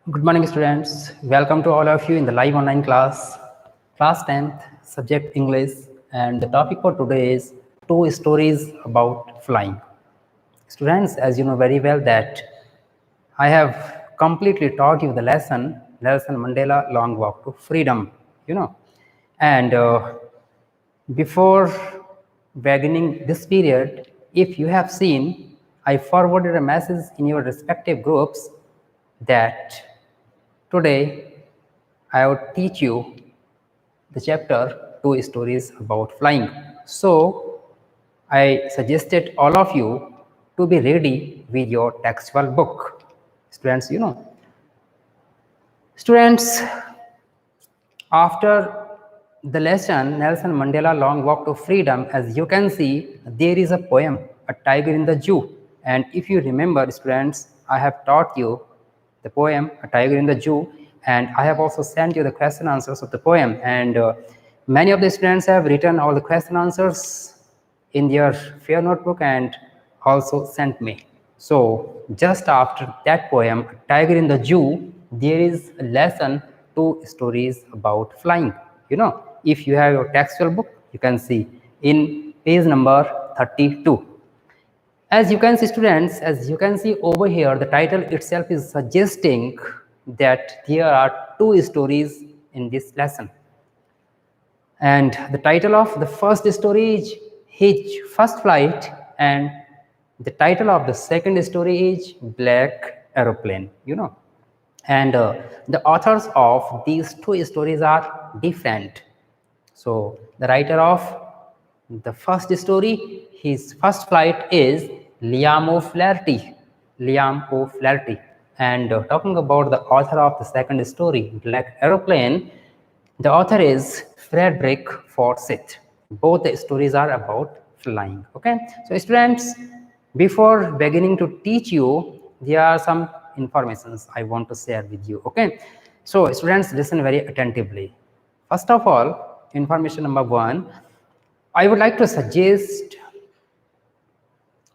Good morning, students. Welcome to all of you in the live online class 10th, subject English, and the topic for today is two stories about flying. Students, as you know very well that I have completely taught you the lesson, Nelson Mandela Long Walk to Freedom, and before beginning this period, if you have seen, I forwarded a message in your respective groups that today I would teach you the chapter Two Stories About Flying. So I suggested all of you to be ready with your textual book. Students, after the lesson Nelson Mandela Long Walk to Freedom, as you can see, there is a poem, A Tiger in the Zoo. And if you remember, students, I have taught you the poem, A Tiger in the Zoo, and I have also sent you the question answers of the poem. And many of the students have written all the question answers in their fair notebook and also sent me. So just after that poem, Tiger in the Zoo, there is a lesson, two stories about flying. If you have your textual book, you can see in page number 32. As you can see, students, as you can see over here, the title itself is suggesting that there are two stories in this lesson. And the title of the first story is His First Flight, and the title of the second story is Black Aeroplane. And the authors of these two stories are different. So the writer of the first story, His First Flight, is Liam O'Flaherty. And talking about the author of the second story, Black Aeroplane, the author is Frederick Forsyth. Both the stories are about flying. Okay, so students, before beginning to teach you, there are some informations I want to share with you. Okay, so students, listen very attentively. First of all, information number one, I would like to suggest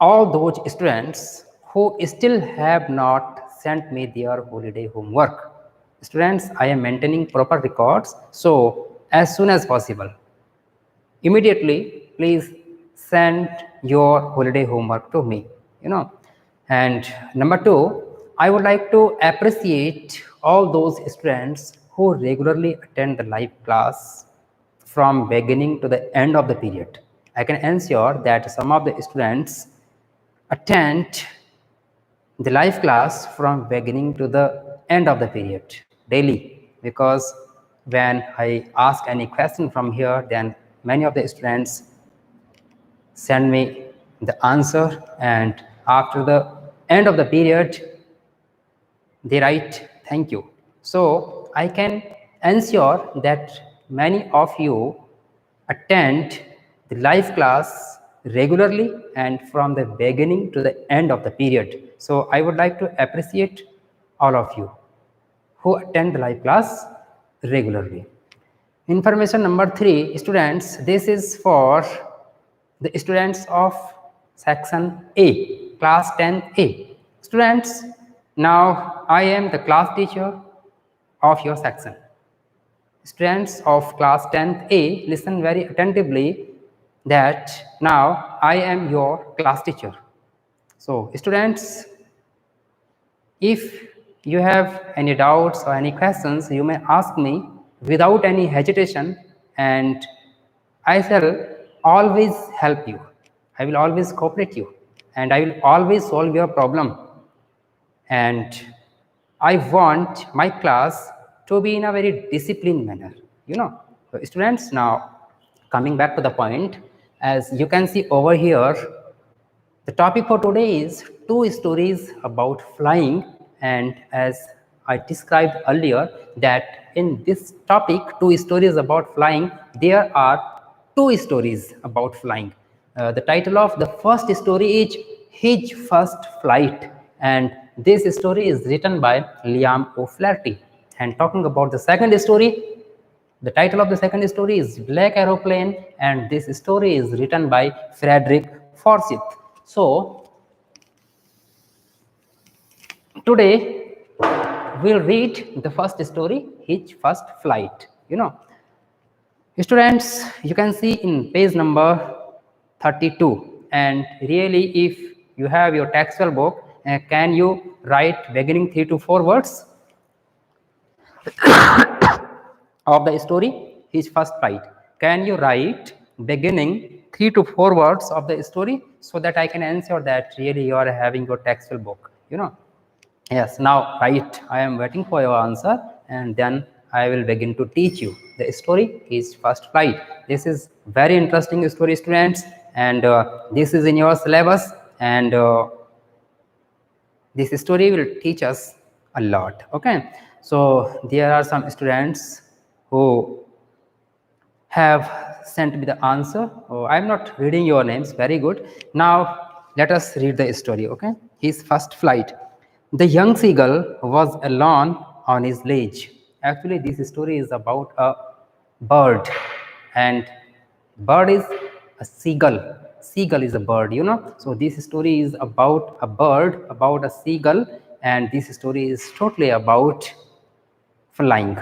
all those students who still have not sent me their holiday homework. Students, I am maintaining proper records, so as soon as possible, immediately, please send your holiday homework to me. And number two, I would like to appreciate all those students who regularly attend the live class from beginning to the end of the period. I can ensure that some of the students attend the live class from beginning to the end of the period daily, because when I ask any question from here, then many of the students send me the answer, and after the end of the period they write thank you. So I can ensure that many of you attend the live class regularly and from the beginning to the end of the period. So I would like to appreciate all of you who attend the live class regularly. Information number three, students, this is for the students of section A, class 10A. Students, now I am the class teacher of your section. Students of class 10A, listen very attentively that now I am your class teacher. So students, if you have any doubts or any questions, you may ask me without any hesitation, and I shall always help you. I will always cooperate you, and I will always solve your problem. And I want my class to be in a very disciplined manner. So students, now coming back to the point, as you can see over here, the topic for today is two stories about flying, and as I described earlier, that in this topic, two stories about flying, there are two stories about flying. The title of the first story is His First Flight, and this story is written by Liam O'Flaherty. And talking about the second story, the title of the second story is Black Aeroplane, and this story is written by Frederick Forsyth. So, today we'll read the first story, his first flight. Students, you can see in page number 32, and really if you have your textual book, can you write beginning 3 to 4 words of the story, his first flight? Can you write beginning 3 to 4 words of the story so that I can ensure that really you are having your textual book? Yes, now right, I am waiting for your answer and then I will begin to teach you. The story is first flight. This is very interesting story, students, and this is in your syllabus, and this story will teach us a lot. Okay, so there are some students who have sent me the answer. Oh, I'm not reading your names. Very good. Now let us read the story. Okay, his first flight. The young seagull was alone on his ledge. Actually, this story is about a bird, and bird is a seagull. Seagull is a bird. So this story is about a bird, about a seagull, and this story is totally about flying.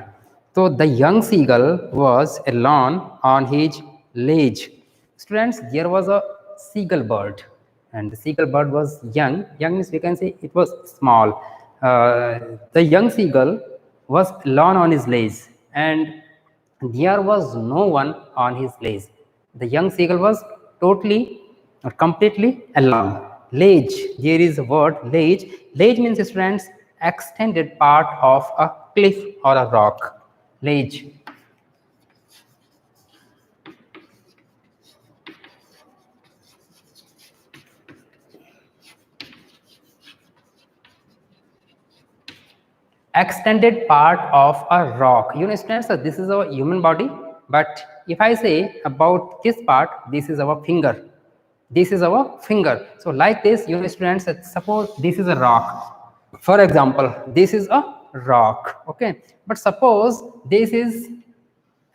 So the young seagull was alone on his ledge. Students, there was a seagull bird, and the seagull bird was young. Young means we can say it was small. The young seagull was alone on his ledge, and there was no one on his ledge. The young seagull was totally or completely alone. Ledge, there is a word ledge. Ledge means, students, extended part of a cliff or a rock. Ledge. Extended part of a rock. You understand, sir? This is our human body, but if I say about this part, this is our finger. This is our finger. So like this, you students, suppose this is a rock. For example, this is a rock. Okay, but suppose this is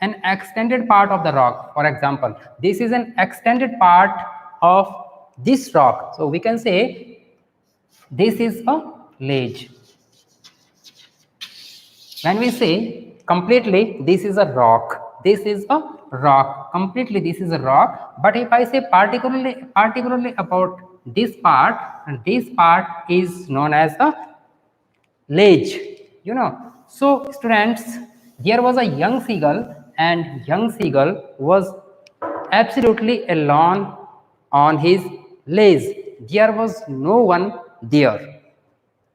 an extended part of the rock. For example, this is an extended part of this rock. So we can say this is a ledge. When we say completely, this is a rock. This is a rock. Completely, this is a rock. But if I say particularly about this part, and this part is known as a ledge. So students, there was a young seagull, and young seagull was absolutely alone on his ledge. There was no one there.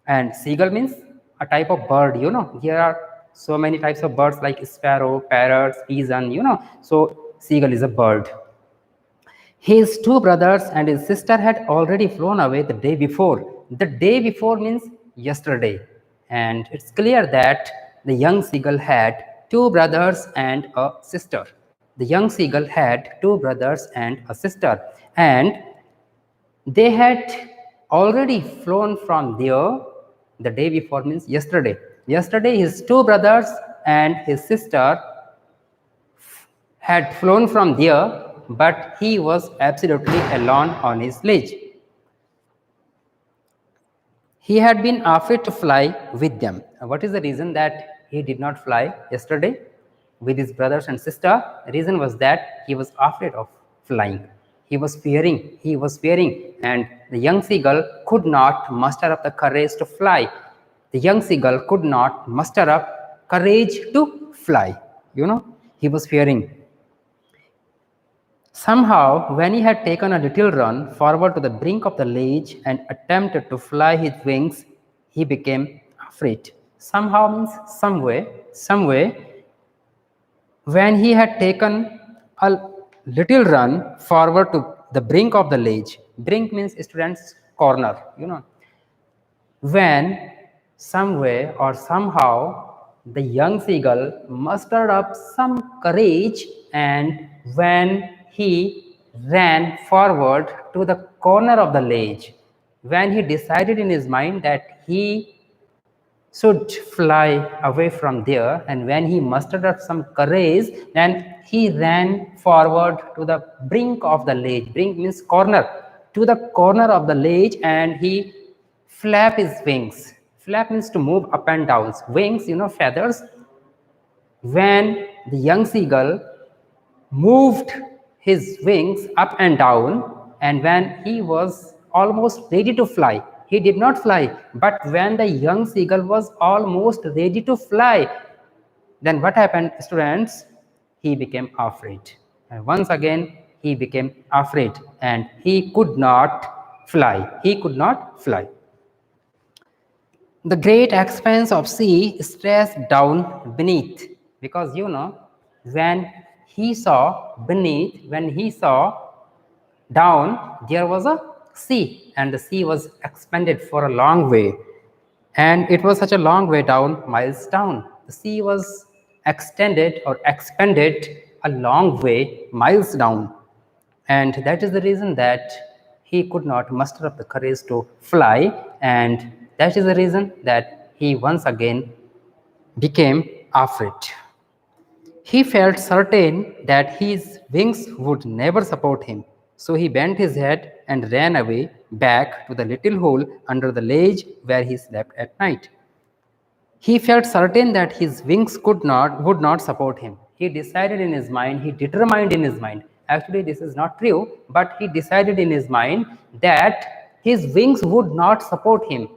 And seagull means a type of bird. There are so many types of birds like sparrow, parrots, pigeon. So seagull is a bird. His two brothers and his sister had already flown away the day before. The day before means yesterday. And it's clear that the young seagull had two brothers and a sister. The young seagull had two brothers and a sister. And they had already flown from there the day before means yesterday. Yesterday, his two brothers and his sister had flown from there, but he was absolutely alone on his ledge. He had been afraid to fly with them. What is the reason that he did not fly yesterday with his brothers and sister? The reason was that he was afraid of flying. He was fearing, and the young seagull could not muster up the courage to fly. The young seagull could not muster up courage to fly. He was fearing. Somehow, when he had taken a little run forward to the brink of the ledge and attempted to fly his wings, he became afraid. Somehow means some way. When he had taken a little run forward to the brink of the ledge. Brink means, students, corner. When some way or somehow the young seagull mustered up some courage, and when he ran forward to the corner of the ledge, when he decided in his mind that he should fly away from there, and when he mustered up some courage, then he ran forward to the brink of the ledge. Brink means corner. To the corner of the ledge, and he flapped his wings. Flap means to move up and down. Wings, feathers. When the young seagull moved his wings up and down, and when he was almost ready to fly, he did not fly, but when the young seagull was almost ready to fly, then what happened, students? He became afraid. And once again, he became afraid and he could not fly. He could not fly. The great expanse of sea stretched down beneath, because when he saw beneath, when he saw down, there was a sea, and the sea was expanded for a long way, and it was such a long way down, miles down. The sea was extended or expanded a long way, miles down, and that is the reason that he could not muster up the courage to fly, and that is the reason that he once again became afraid. He felt certain that his wings would never support him, so he bent his head and ran away back to the little hole under the ledge where he slept at night. He felt certain that his wings would not support him. He decided in his mind, he determined in his mind. Actually, this is not true, but he decided in his mind that his wings would not support him.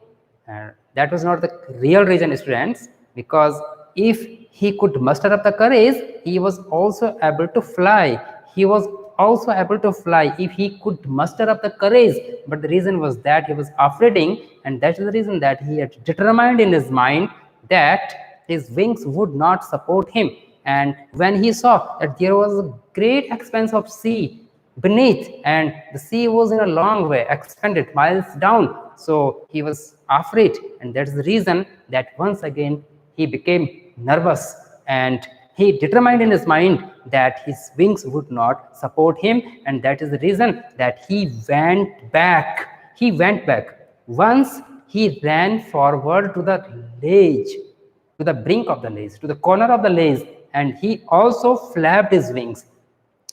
That was not the real reason, students, because if he could muster up the courage, he was also able to fly. He was also able to fly if he could muster up the courage, but the reason was that he was afraid, and that is the reason that he had determined in his mind that his wings would not support him. And when he saw that there was a great expanse of sea beneath, and the sea was in a long way expanded miles down, so he was afraid, and that's the reason that once again he became nervous, and he determined in his mind that his wings would not support him, and that is the reason that he went back. He went back. Once he ran forward to the ledge, to the brink of the ledge, to the corner of the ledge, and he also flapped his wings.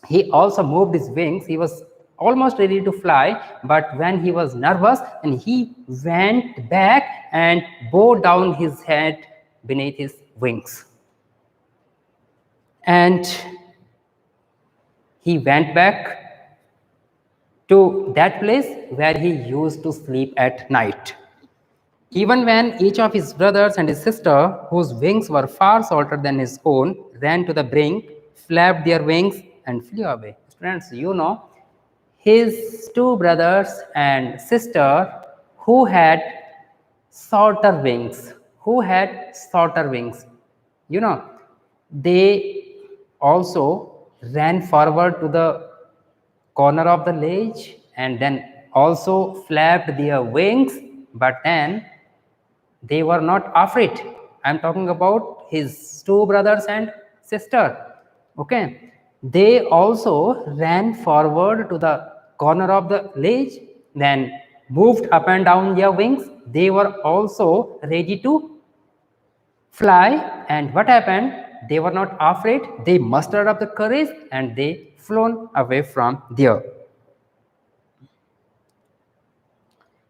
He also moved his wings. He was almost ready to fly, but when he was nervous, and he went back and bowed down his head beneath his wings. And he went back to that place where he used to sleep at night. Even when each of his brothers and his sister, whose wings were far shorter than his own, ran to the brink, flapped their wings, and flew away. Friends, his two brothers and sister who had shorter wings, they also ran forward to the corner of the ledge and then also flapped their wings, but then they were not afraid. I'm talking about his two brothers and sister. Okay. They also ran forward to the corner of the ledge, then moved up and down their wings. They were also ready to fly. And what happened? They were not afraid. They mustered up the courage and they flown away from there.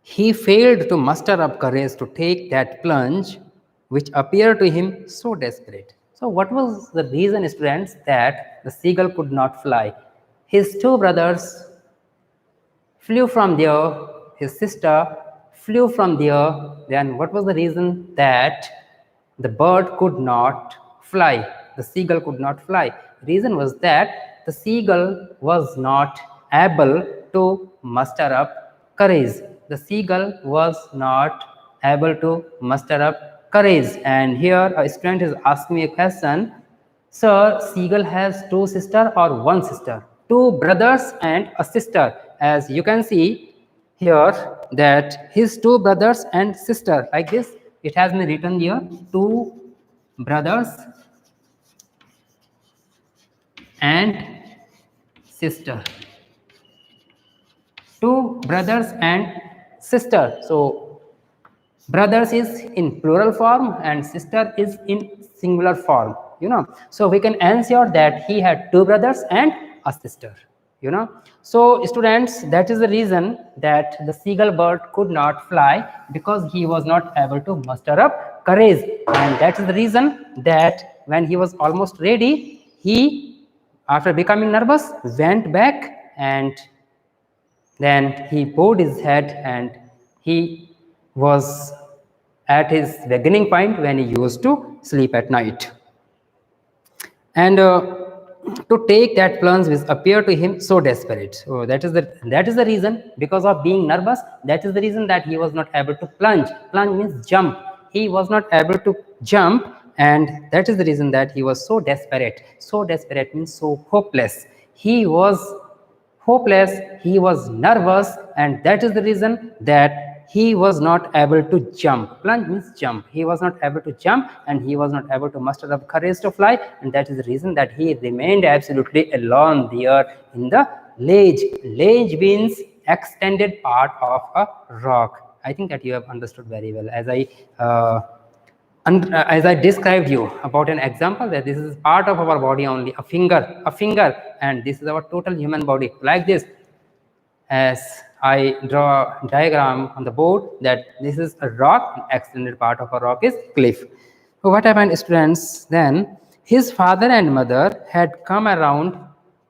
He failed to muster up courage to take that plunge, which appeared to him so desperate. So, what was the reason, students, that the seagull could not fly? His two brothers flew from there, his sister flew from there. Then, what was the reason that the bird could not fly? The seagull could not fly. Reason was that the seagull was not able to muster up courage. The seagull was not able to muster up courage. And here a student is asking me a question. Sir, seagull has two sisters or one sister? Two brothers and a sister. As you can see here that his two brothers and sister, like this, it has been written here, two brothers and sister. Two brothers and sister. So brothers is in plural form and sister is in singular form. So we can ensure that he had two brothers and a sister. you know. So students, that is the reason that the seagull bird could not fly, because he was not able to muster up courage. And that is the reason that when he was almost ready, he, after becoming nervous, went back, and then he bowed his head, and he was at his beginning point when he used to sleep at night. And to take that plunge which appeared to him so desperate. So that is the reason, because of being nervous, that is the reason that he was not able to plunge. Plunge means jump. He was not able to jump, and that is the reason that he was so desperate. So desperate means so hopeless. He was hopeless, he was nervous, and that is the reason that he was not able to jump. Plunge means jump. He was not able to jump, and he was not able to muster up courage to fly, and that is the reason that he remained absolutely alone there in the ledge. Ledge means extended part of a rock. I think that you have understood very well, as I described you about an example, that this is part of our body only, a finger, and this is our total human body, like this. As I draw a diagram on the board, that this is a rock, extended part of a rock is cliff. So what happened, students? Then his father and mother had come around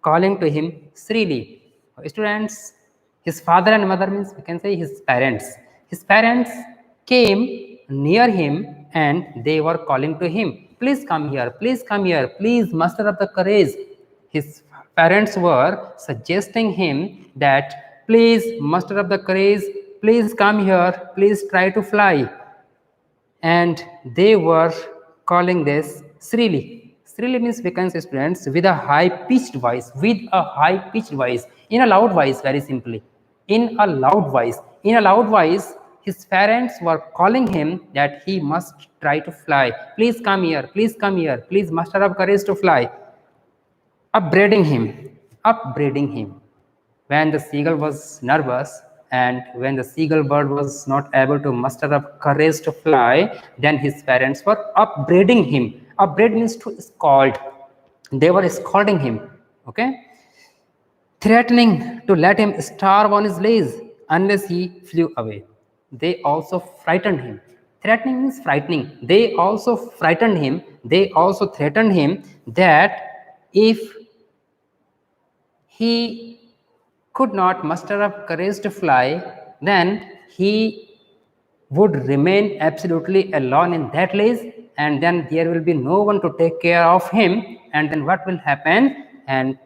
calling to him Srili. Students, his father and mother means we can say his parents. His parents came near him, and they were calling to him, please come here, please come here, please muster up the courage. His parents were suggesting him that please muster up the courage, please come here, please try to fly. And they were calling this Srili. Srili means vacancy, students, with a high pitched voice, in a loud voice, very simply. In a loud voice. In a loud voice, his parents were calling him that he must try to fly. Please come here, please come here, please muster up courage to fly. Upbraiding him. When the seagull was nervous, and when the seagull bird was not able to muster up courage to fly, then his parents were upbraiding him. Upbraid means to scold. They were scolding him, okay? Threatening to let him starve on his legs unless he flew away. They also frightened him. Threatening means frightening. They also frightened him. They also threatened him that if he could not muster up courage to fly, then he would remain absolutely alone in that place, and then there will be no one to take care of him, and then what will happen? And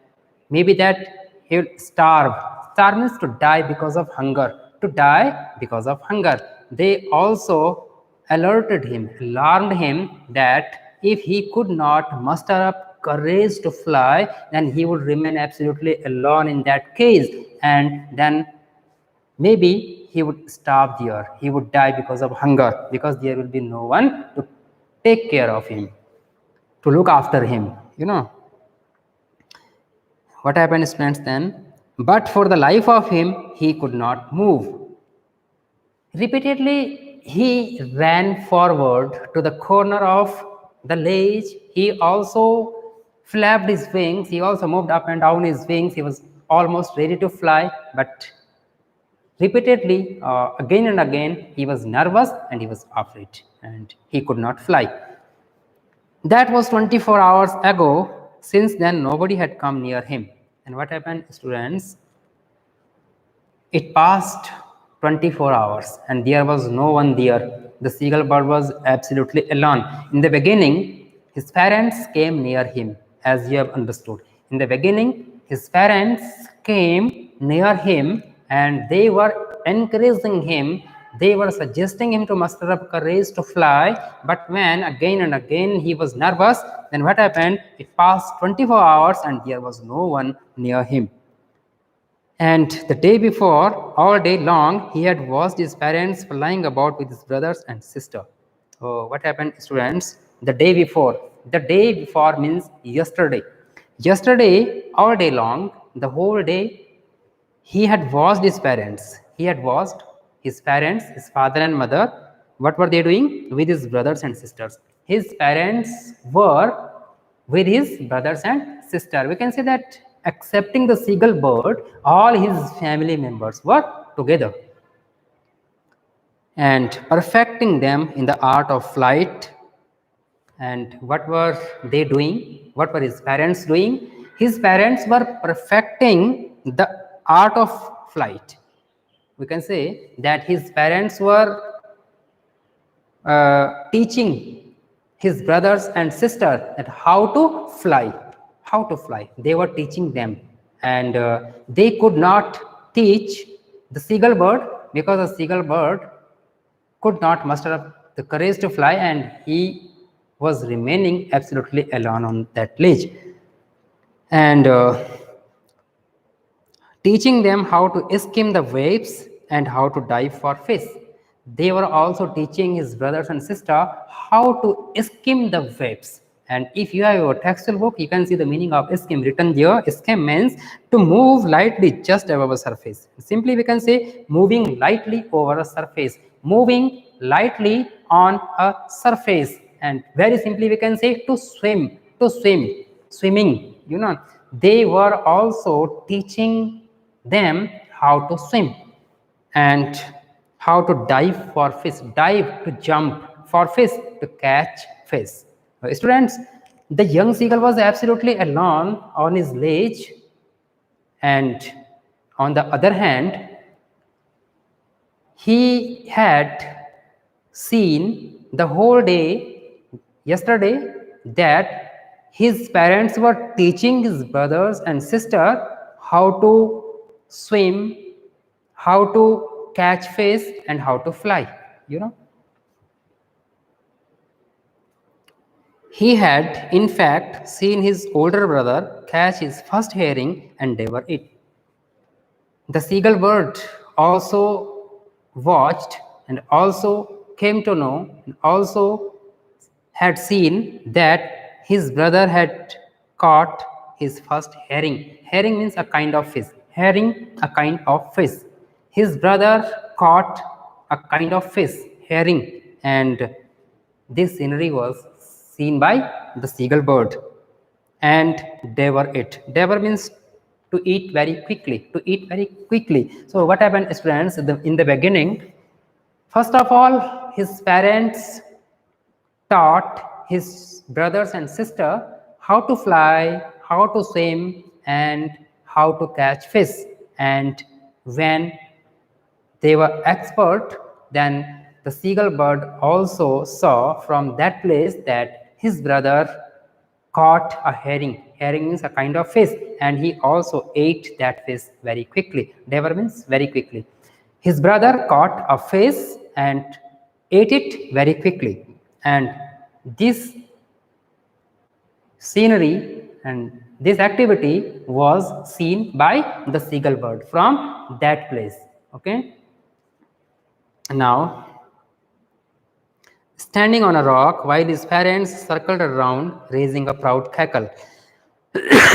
maybe that he will starve. Starve means to die because of hunger. To die because of hunger. They also alerted him, alarmed him that if he could not muster up courage to fly, then he would remain absolutely alone in that case, and then maybe he would starve there. He would die because of hunger, because there will be no one to take care of him, to look after him, you know. What happened, students, then? But for the life of him, he could not move. Repeatedly, he ran forward to the corner of the ledge. He also flapped his wings. He also moved up and down his wings. He was almost ready to fly, but repeatedly, again and again, he was nervous and he was afraid, and he could not fly. That was 24 hours ago. Since then, nobody had come near him. And what happened, students? It passed 24 hours and there was no one there. The seagull bird was absolutely alone. In the beginning, his parents came near him, as you have understood. In the beginning, his parents came near him and they were encouraging him. They were suggesting him to muster up courage to fly. But when again and again he was nervous, then what happened? It passed 24 hours and there was no one near him. And the day before, all day long, he had watched his parents flying about with his brothers and sister. So what happened, students? The day before means yesterday. Yesterday, all day long, the whole day, he had watched his parents. He had watched his parents, his father and mother. What were they doing? With his brothers and sisters. His parents were with his brothers and sister. We can say that Excepting the seagull bird, all his family members were together and perfecting them in the art of flight. And what were they doing? What were his parents doing? His parents were perfecting the art of flight. We can say that his parents were teaching his brothers and sisters that how to fly. They were teaching them, and they could not teach the seagull bird because the seagull bird could not muster up the courage to fly, and he was remaining absolutely alone on that ledge. And teaching them how to skim the waves and how to dive for fish. They were also teaching his brothers and sister how to skim the waves. And if you have your textile book, you can see the meaning of skim written there. Skim means to move lightly just above a surface. Simply we can say moving lightly over a surface, moving lightly on a surface. And very simply we can say to swim, swimming. They were also teaching them how to swim and how to dive for fish, dive to jump for fish, to catch fish. Students, the young seagull was absolutely alone on his ledge, and on the other hand, he had seen the whole day yesterday that his parents were teaching his brothers and sister how to swim, how to catch fish, and how to fly. He had in fact seen his older brother catch his first herring and devour it. The seagull bird also watched and also came to know and also had seen that his brother had caught his first herring. Herring means a kind of fish. Herring, a kind of fish. His brother caught a kind of fish, herring, and this scenery was seen by the seagull bird and devour it. Devour means to eat very quickly, to eat very quickly. So what happened, students, in the beginning, first of all, his parents taught his brothers and sister how to fly, how to swim, and how to catch fish. And when they were expert, then the seagull bird also saw from that place that his brother caught a herring. Herring means a kind of fish, and he also ate that fish very quickly. Devour means very quickly. His brother caught a fish and ate it very quickly. And this scenery and this activity was seen by the seagull bird from that place. Okay. Now, standing on a rock while his parents circled around, raising a proud cackle.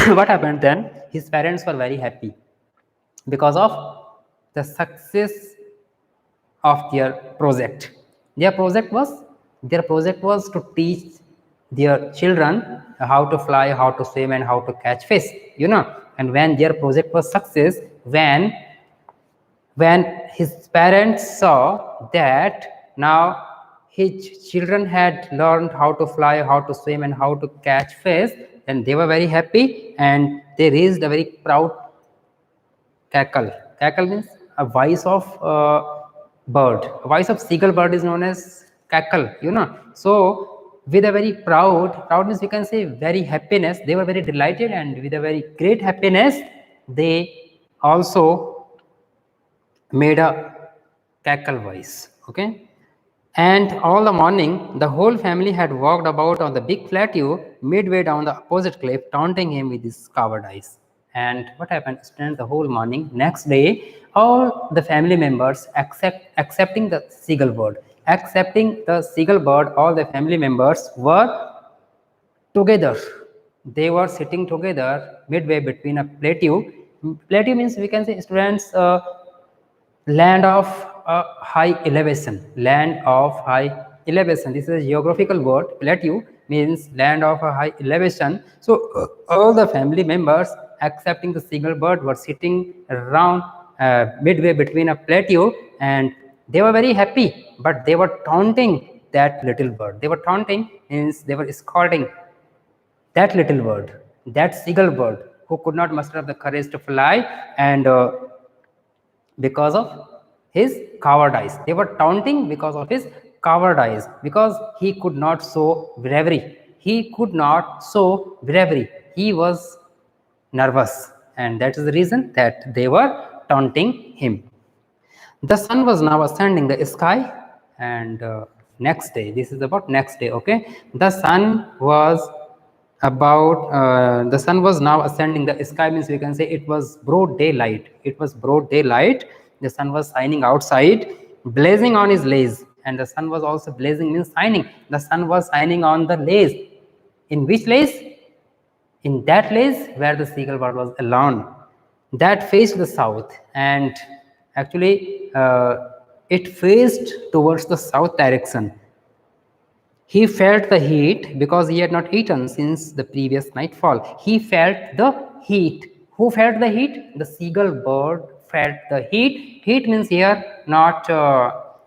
What happened then? His parents were very happy because of the success of their project. Their project was to teach their children how to fly, how to swim, and how to catch fish. And when their project was success, when his parents saw that now his children had learned how to fly, how to swim, and how to catch fish, then they were very happy and they raised a very proud cackle. Cackle means a voice of bird. A voice of seagull bird is known as cackle. So with a very proudness, we can say very happiness. They were very delighted, and with a very great happiness, they also made a cackle voice. Okay. And all the morning, the whole family had walked about on the big plateau midway down the opposite cliff, taunting him with his coward eyes. And what happened? Spent the whole morning. Next day, all the family members, accepting the seagull bird, all the family members were together. They were sitting together midway between a plateau. Plateau means, we can say, students, land of high elevation. Land of high elevation. This is a geographical word. Plateau means land of a high elevation. So all the family members excepting the seagull bird, were sitting around midway between a plateau, and they were very happy, but they were taunting that little bird. They were taunting means they were scolding that little bird, that seagull bird who could not muster up the courage to fly, and because of his cowardice. They were taunting because of his cowardice, because he could not show bravery. He could not show bravery. He was nervous, and that is the reason that they were taunting him. The sun was now ascending the sky, and next day, this is about next day, okay? The sun was now ascending the sky, means we can say it was broad daylight. It was broad daylight. The sun was shining outside, blazing on his lace, and the sun was also blazing means shining. The sun was shining on the lace. In which lace? In that place where the seagull bird was alone, that faced the south, and actually it faced towards the south direction. He felt the heat because he had not eaten since the previous nightfall. He felt the heat. Who felt the heat? The seagull bird felt the heat. Heat means here not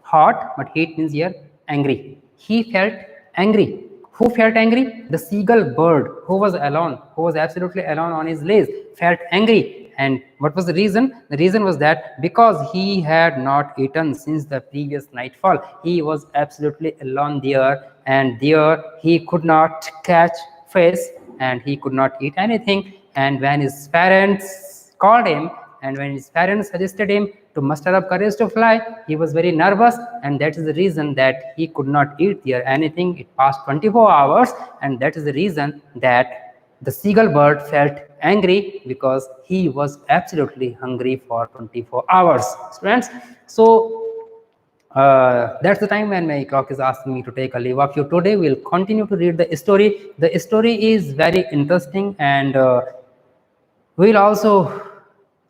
hot, but heat means here angry. He felt angry. Who felt angry? The seagull bird, who was alone, who was absolutely alone on his lace, felt angry. And what was the reason? The reason was that because he had not eaten since the previous nightfall, he was absolutely alone there, and there he could not catch fish and he could not eat anything. And when his parents called him, and when his parents suggested him to muster up courage to fly, he was very nervous, and that is the reason that he could not eat there anything. It passed 24 hours, and that is the reason that the seagull bird felt angry, because he was absolutely hungry for 24 hours, students. So that's the time when my clock is asking me to take a leave of you. Today we'll continue to read the story. The story is very interesting, and we'll also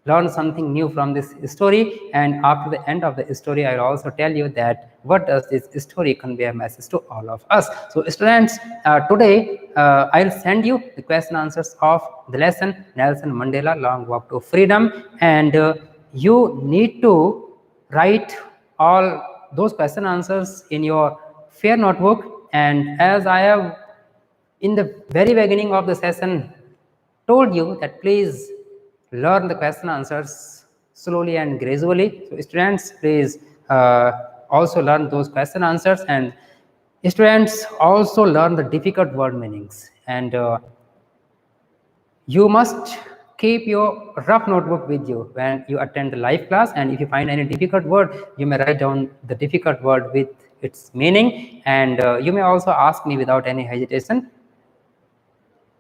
learn something new from this story. And after the end of the story, I'll also tell you that what does this story convey a message to all of us. So students, today I'll send you the question answers of the lesson Nelson Mandela Long Walk to Freedom, and you need to write all those question answers in your fair notebook. And as I have in the very beginning of the session told you that please learn the question answers slowly and gradually. So students, please also learn those question answers, and students also learn the difficult word meanings. And you must keep your rough notebook with you when you attend the live class, and if you find any difficult word, you may write down the difficult word with its meaning, and you may also ask me without any hesitation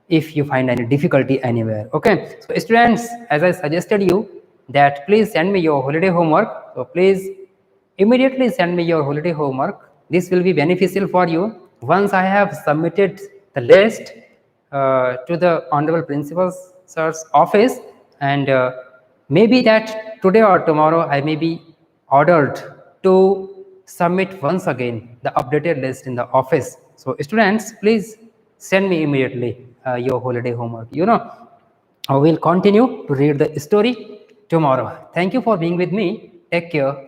if you find any difficulty anywhere. Okay, so students, as I suggested you that please send me your holiday homework, so please immediately send me your holiday homework. This will be beneficial for you. Once I have submitted the list to the honorable principal sir's office, and maybe that today or tomorrow I may be ordered to submit once again the updated list in the office. So students, please send me immediately your holiday homework. We'll continue to read the story tomorrow. Thank you for being with me. Take care.